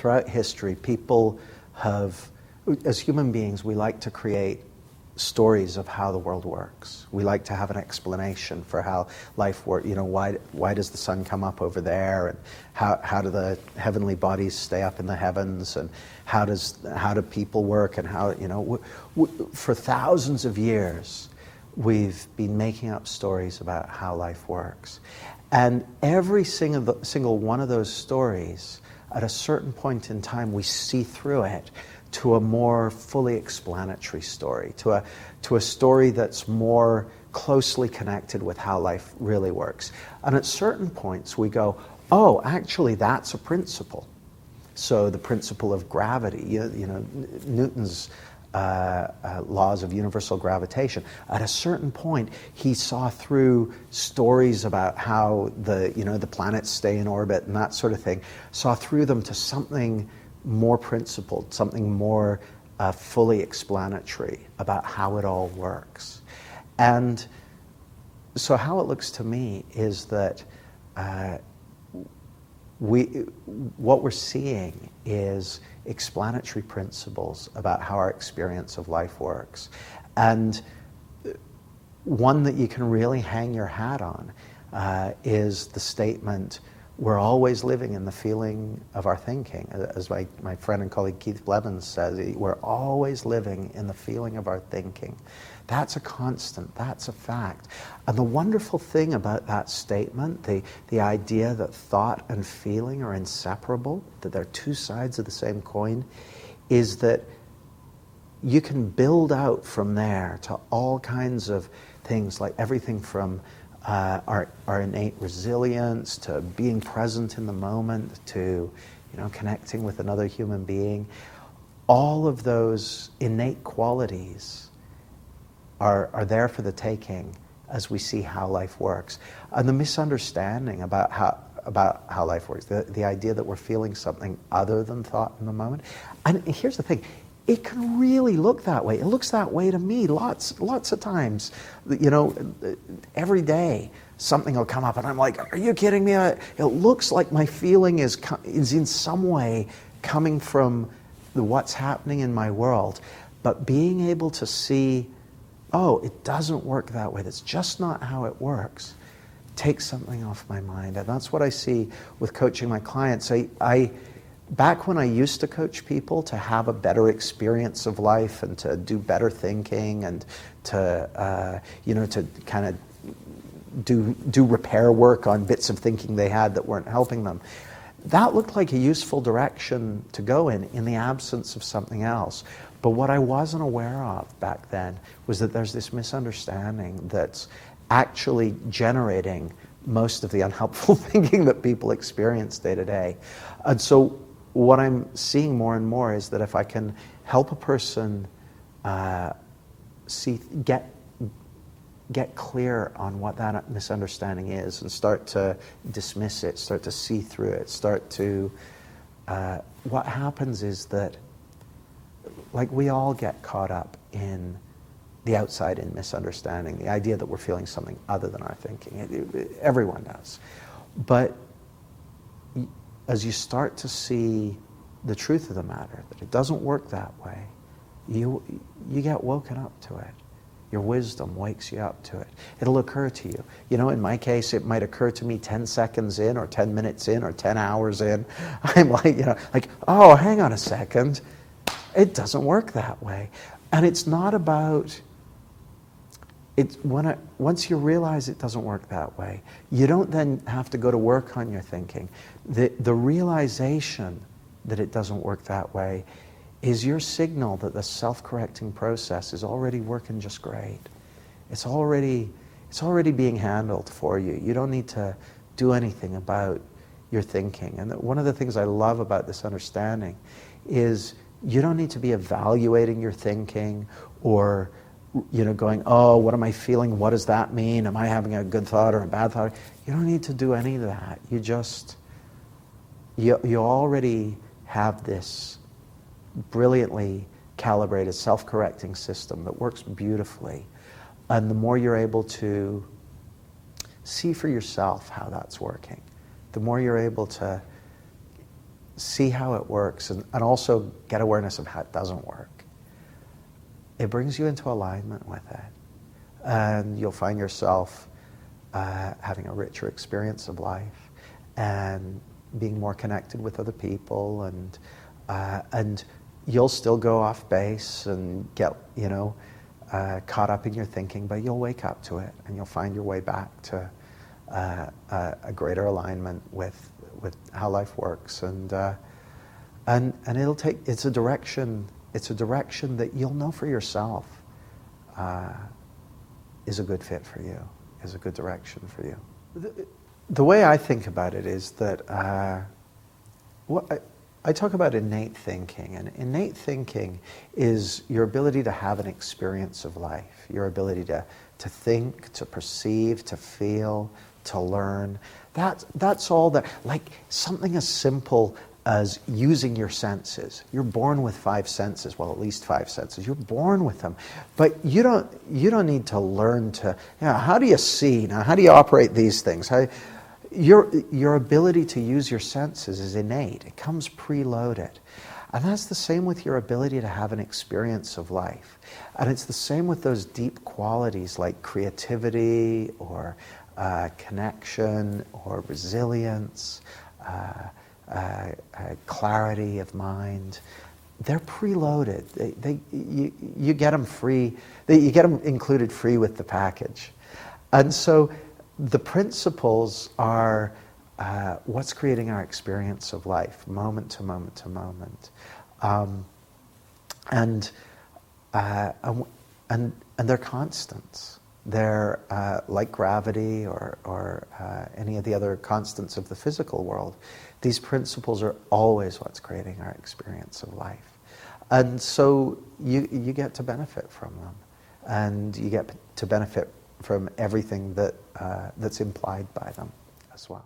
throughout history, people have, as human beings, we like to create stories of how the world works. We like to have an explanation for how life works. You know, why does the sun come up over there, and how do the heavenly bodies stay up in the heavens, and how do people work, and how, you know, for thousands of years we've been making up stories about how life works. And every single one of those stories, at a certain point in time, we see through it to a more fully explanatory story, to a story that's more closely connected with how life really works. And at certain points we go, oh, actually that's a principle. So the principle of gravity, you know, Newton's laws of universal gravitation. At a certain point, he saw through stories about how the planets stay in orbit and that sort of thing, saw through them to something more principled, something more fully explanatory about how it all works. And so how it looks to me is that what we're seeing is explanatory principles about how our experience of life works. And one that you can really hang your hat on is the statement, we're always living in the feeling of our thinking. As my friend and colleague Keith Blevins says, we're always living in the feeling of our thinking. That's a constant, that's a fact. And the wonderful thing about that statement, the idea that thought and feeling are inseparable, that they're two sides of the same coin, is that you can build out from there to all kinds of things, like everything from our innate resilience, to being present in the moment, to connecting with another human being. All of those innate qualities are there for the taking as we see how life works. And the misunderstanding about how life works, the idea that we're feeling something other than thought in the moment. And here's the thing, it can really look that way. It looks that way to me lots of times. Every day something will come up and I'm like, are you kidding me? It looks like my feeling is in some way coming from what's happening in my world. But being able to see, oh, it doesn't work that way, that's just not how it works, takes something off my mind. And that's what I see with coaching my clients. Back when I used to coach people to have a better experience of life and to do better thinking and to kind of do repair work on bits of thinking they had that weren't helping them, that looked like a useful direction to go in the absence of something else. But what I wasn't aware of back then was that there's this misunderstanding that's actually generating most of the unhelpful thinking that people experience day to day. And so what I'm seeing more and more is that if I can help a person get clear on what that misunderstanding is and start to dismiss it, start to see through it, what happens is that, like, we all get caught up in the outside in misunderstanding, the idea that we're feeling something other than our thinking. Everyone does. But as you start to see the truth of the matter, that it doesn't work that way, you get woken up to it. Your wisdom wakes you up to it. It'll occur to you. In my case, it might occur to me 10 seconds in, or 10 minutes in, or 10 hours in. I'm like, oh, hang on a second. It doesn't work that way. And it's not about, once you realize it doesn't work that way, you don't then have to go to work on your thinking. The realization that it doesn't work that way is your signal that the self-correcting process is already working just great. It's already being handled for you. You don't need to do anything about your thinking. And one of the things I love about this understanding is you don't need to be evaluating your thinking or going, oh, what am I feeling? What does that mean? Am I having a good thought or a bad thought? You don't need to do any of that. You already have this brilliantly calibrated self-correcting system that works beautifully. And the more you're able to see for yourself how that's working, the more you're able to see how it works, and also get awareness of how it doesn't work, it brings you into alignment with it. And you'll find yourself having a richer experience of life and being more connected with other people, and you'll still go off base and get, caught up in your thinking, but you'll wake up to it and you'll find your way back to a greater alignment with how life works, and it'll take. It's a direction that you'll know for yourself is a good fit for you, is a good direction for you. The way I think about it is that I talk about innate thinking, and innate thinking is your ability to have an experience of life, your ability to think, to perceive, to feel, to learn. That's all that, like something as simple as using your senses. You're born with 5 senses, well, at least 5 senses. You're born with them, but you don't need to learn to. How do you see? Now, how do you operate these things? Your ability to use your senses is innate. It comes preloaded. And that's the same with your ability to have an experience of life. And it's the same with those deep qualities like creativity or connection or resilience, clarity of mind. They're preloaded. You get them free. You get them included free with the package. And so the principles are what's creating our experience of life, moment to moment to moment, and they're constants. They're like gravity or any of the other constants of the physical world. These principles are always what's creating our experience of life, and so you get to benefit from them, and you get to benefit from everything that's implied by them as well.